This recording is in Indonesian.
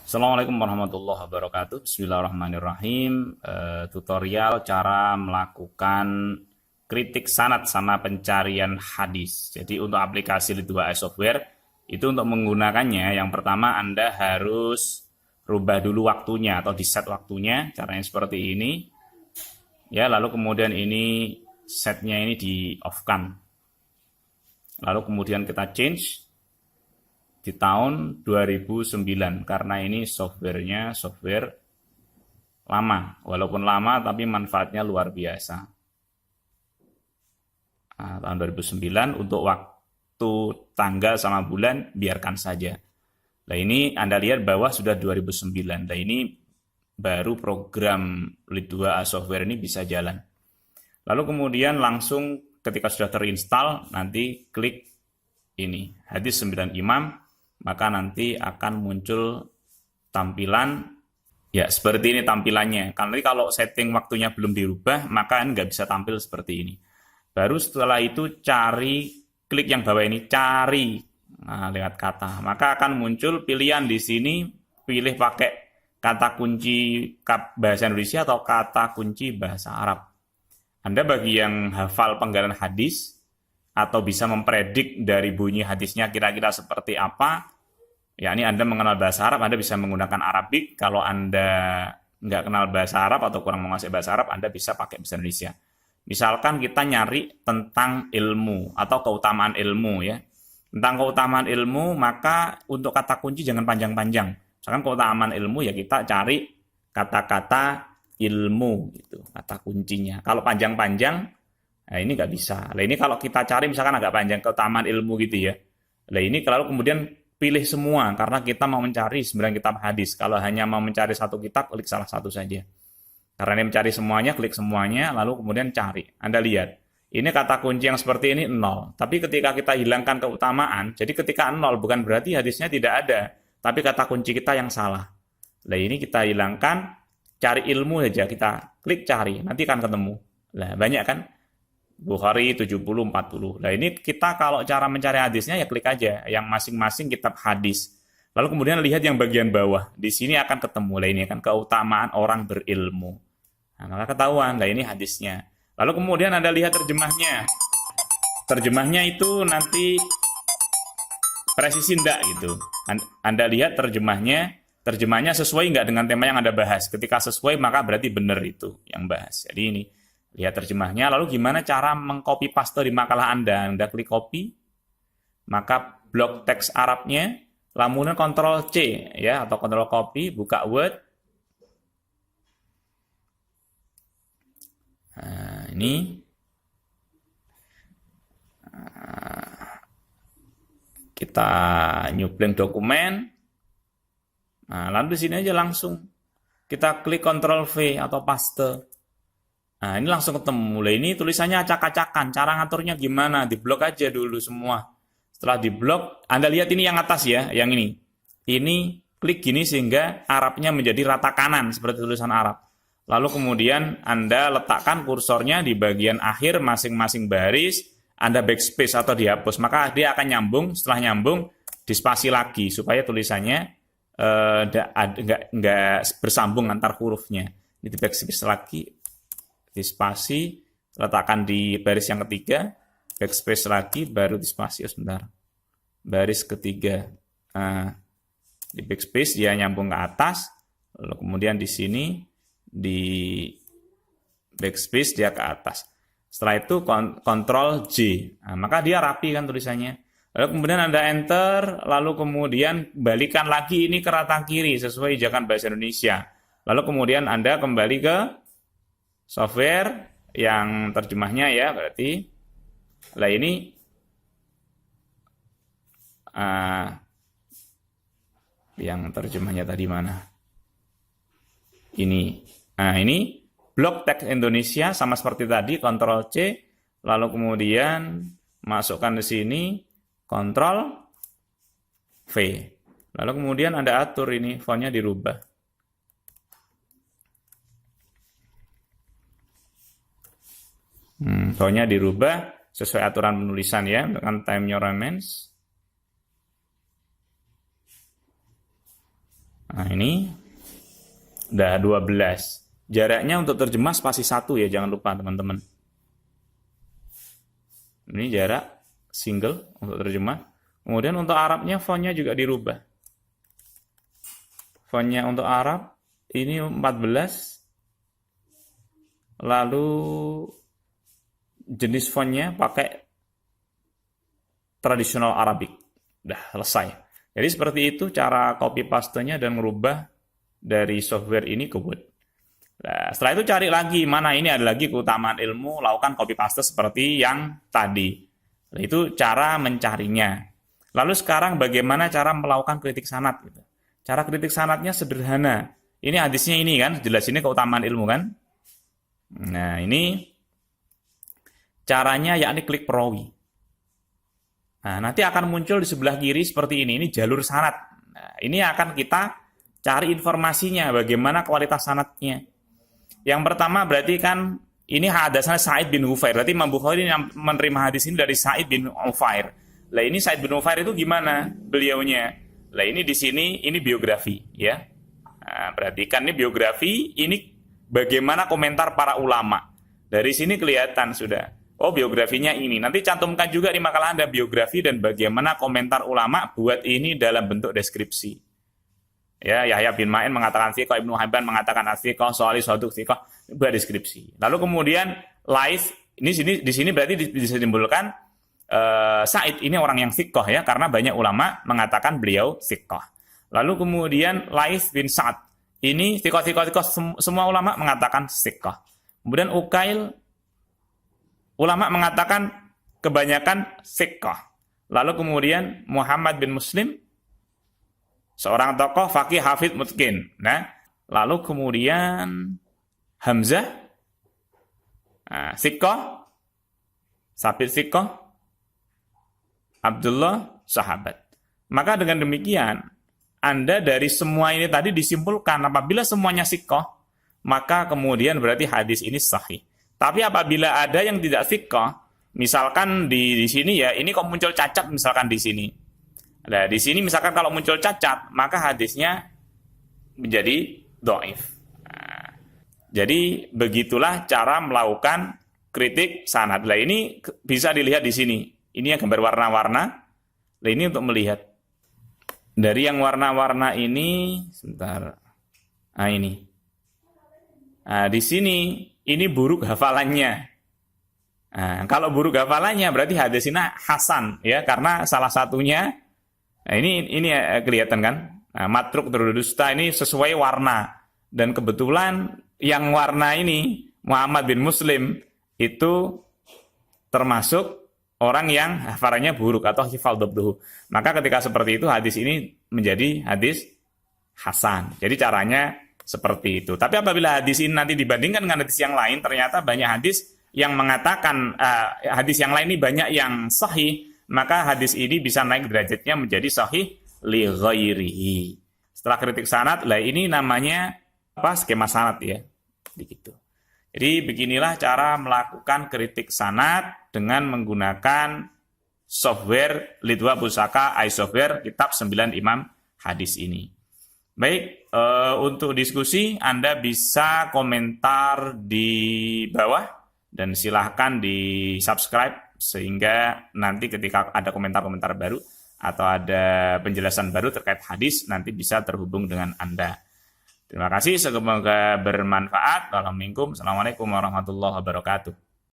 Assalamualaikum warahmatullahi wabarakatuh. Bismillahirrahmanirrahim. Tutorial cara melakukan kritik sanad sama pencarian hadis. Jadi untuk aplikasi Lid2a software itu untuk menggunakannya, yang pertama Anda harus rubah dulu waktunya atau di set waktunya. Caranya seperti ini. Ya, lalu kemudian ini setnya ini di off-kan. Lalu kemudian kita change di tahun 2009 karena ini softwarenya software lama, walaupun lama tapi manfaatnya luar biasa. Nah, tahun 2009 untuk waktu tanggal sama bulan biarkan saja. Nah, ini Anda lihat bawah sudah 2009. Nah, ini baru program Lid2a software ini bisa jalan. Lalu kemudian langsung ketika sudah terinstall nanti klik ini hadis 9 imam, maka nanti akan muncul tampilan ya seperti ini tampilannya. Karena kalau setting waktunya belum dirubah, maka nggak bisa tampil seperti ini. Baru setelah itu klik yang bawah ini, cari lewat kata. Maka akan muncul pilihan di sini, pilih pakai kata kunci bahasa Indonesia atau kata kunci bahasa Arab. Anda bagi yang hafal penggalan hadis atau bisa mempredik dari bunyi hadisnya kira-kira seperti apa, ya ini Anda mengenal bahasa Arab, Anda bisa menggunakan Arabik. Kalau Anda nggak kenal bahasa Arab atau kurang menguasai bahasa Arab, Anda bisa pakai bahasa Indonesia. Misalkan kita nyari tentang ilmu atau keutamaan ilmu ya. Tentang keutamaan ilmu, maka untuk kata kunci jangan panjang-panjang. Misalkan keutamaan ilmu ya kita cari kata-kata ilmu gitu, kata kuncinya. Kalau panjang-panjang, nah ini nggak bisa. Nah ini kalau kita cari misalkan agak panjang keutamaan ilmu gitu ya. Nah ini kalau kemudian pilih semua karena kita mau mencari 9 kitab hadis. Kalau hanya mau mencari satu kitab, klik salah satu saja. Karena ini mencari semuanya, klik semuanya, lalu kemudian cari. Anda lihat, ini kata kunci yang seperti ini 0. Tapi ketika kita hilangkan keutamaan, jadi ketika 0 bukan berarti hadisnya tidak ada, tapi kata kunci kita yang salah. Nah ini kita hilangkan, cari ilmu saja, kita klik cari, nanti akan ketemu. Nah banyak kan? Bukhari 70-40. Nah ini kita kalau cara mencari hadisnya ya klik aja yang masing-masing kitab hadis. Lalu kemudian lihat yang bagian bawah. Di sini akan ketemu. Nah ini kan keutamaan orang berilmu. Nah maka ketahuan. Nah ini hadisnya. Lalu kemudian Anda lihat terjemahnya. Terjemahnya itu nanti presisi enggak gitu. Anda lihat terjemahnya. Terjemahnya sesuai enggak dengan tema yang Anda bahas. Ketika sesuai maka berarti benar itu yang bahas. Jadi ini. Lihat terjemahnya, lalu gimana cara mengcopy paste di makalah Anda? Anda klik copy, maka blok teks Arabnya, lamunan Ctrl C ya atau Ctrl copy, buka Word. Nah, ini kita nyuplin dokumen. Nah, lalu di sini aja langsung kita klik Ctrl V atau paste. Nah, ini langsung ketemu. Nah, ini tulisannya acak-acakan. Cara ngaturnya gimana? Diblok aja dulu semua. Setelah diblok, Anda lihat ini yang atas ya, yang ini. Ini klik gini sehingga Arabnya menjadi rata kanan seperti tulisan Arab. Lalu kemudian Anda letakkan kursornya di bagian akhir masing-masing baris, Anda backspace atau dihapus. Maka dia akan nyambung, setelah nyambung, dispasi lagi supaya tulisannya nggak bersambung antar hurufnya. Ini di backspace lagi. Dispasi, letakkan di baris yang ketiga, backspace lagi, baru dispasi, sebentar. Baris ketiga, di backspace dia nyambung ke atas, lalu kemudian di sini, di backspace dia ke atas. Setelah itu Ctrl J, nah, maka dia rapi kan tulisannya. Lalu kemudian Anda enter, lalu kemudian balikan lagi ini ke rata kiri, sesuai ajakan bahasa Indonesia. Lalu kemudian Anda kembali ke software yang terjemahnya ya berarti lah ini yang terjemahnya tadi mana ini ini blok teks Indonesia sama seperti tadi Ctrl C lalu kemudian masukkan di sini Ctrl V lalu kemudian Anda atur ini fontnya dirubah. Fontnya dirubah sesuai aturan penulisan ya dengan Time New Roman. Nah, ini udah 12. Jaraknya untuk terjemah spasi 1 ya, jangan lupa teman-teman. Ini jarak single untuk terjemah. Kemudian untuk Arabnya fontnya juga dirubah. Fontnya untuk Arab ini 14. Lalu jenis fontnya pakai tradisional Arabic. Udah selesai. Jadi seperti itu cara copy paste-nya dan merubah dari software ini ke Word. Nah, setelah itu cari lagi mana ini ada lagi keutamaan ilmu, lakukan copy paste seperti yang tadi. Nah, itu cara mencarinya. Lalu sekarang bagaimana cara melakukan kritik sanad gitu. Cara kritik sanadnya sederhana. Ini hadisnya ini kan, jelas ini keutamaan ilmu kan. Nah, ini caranya yakni klik perawi. Nah, nanti akan muncul di sebelah kiri seperti ini jalur sanad. Nah, ini akan kita cari informasinya, bagaimana kualitas sanadnya. Yang pertama berarti kan ini hadasnya Sa'id bin Ufair. Berarti Imam Bukhari yang menerima hadis ini dari Sa'id bin Ufair. Lah ini Sa'id bin Ufair itu gimana beliaunya? Lah ini di sini ini biografi ya. Nah, perhatikan ini biografi, ini bagaimana komentar para ulama. Dari sini kelihatan sudah. Oh, biografinya ini. Nanti cantumkan juga di makalah Anda biografi dan bagaimana komentar ulama buat ini dalam bentuk deskripsi. Ya, Yahya bin Ma'in mengatakan thiqah, Ibnu Hibban mengatakan thiqah, Shalih Saduq thiqah, buat deskripsi. Lalu kemudian Laits, ini di sini berarti bisa disimpulkan Sa'id ini orang yang thiqah ya, karena banyak ulama mengatakan beliau thiqah. Lalu kemudian Laits bin Sa'ad, ini thiqah, semua ulama mengatakan thiqah. Kemudian Ukail, ulama mengatakan kebanyakan thiqah. Lalu kemudian Muhammad bin Muslim, seorang tokoh faqih hafidz mutqin. Nah, lalu kemudian Hamzah, thiqah, Sabit thiqah, Abdullah sahabat. Maka dengan demikian Anda dari semua ini tadi disimpulkan apabila semuanya thiqah, maka kemudian berarti hadis ini sahih. Tapi apabila ada yang tidak thiqah, misalkan di sini ya, ini kok muncul cacat misalkan di sini. Nah, di sini misalkan kalau muncul cacat, maka hadisnya menjadi dhaif. Nah, jadi begitulah cara melakukan kritik sanad. Nah, ini bisa dilihat di sini. Ini yang gambar warna-warna. Nah, ini untuk melihat. Dari yang warna-warna ini, sebentar. Nah, ini. Nah, di sini ini buruk hafalannya. Nah, kalau buruk hafalannya berarti hadis ini hasan ya, karena salah satunya. Nah, ini kelihatan kan? Nah, matruk dusta ini sesuai warna. Dan kebetulan yang warna ini Muhammad bin Muslim itu termasuk orang yang hafalannya buruk atau hifal dobduhu. Maka ketika seperti itu hadis ini menjadi hadis hasan. Jadi caranya seperti itu. Tapi apabila hadis ini nanti dibandingkan dengan hadis yang lain, ternyata banyak hadis yang mengatakan hadis yang lain ini banyak yang sahih, maka hadis ini bisa naik derajatnya menjadi sahih li ghairihi. Setelah kritik sanad, lah ini namanya skema sanad ya. Begitu. Jadi beginilah cara melakukan kritik sanad dengan menggunakan software Lidwa Pusaka iSoftware kitab 9 Imam hadis ini. Baik, untuk diskusi Anda bisa komentar di bawah dan silahkan di subscribe sehingga nanti ketika ada komentar-komentar baru atau ada penjelasan baru terkait hadis nanti bisa terhubung dengan Anda. Terima kasih, semoga bermanfaat. Assalamualaikum warahmatullahi wabarakatuh.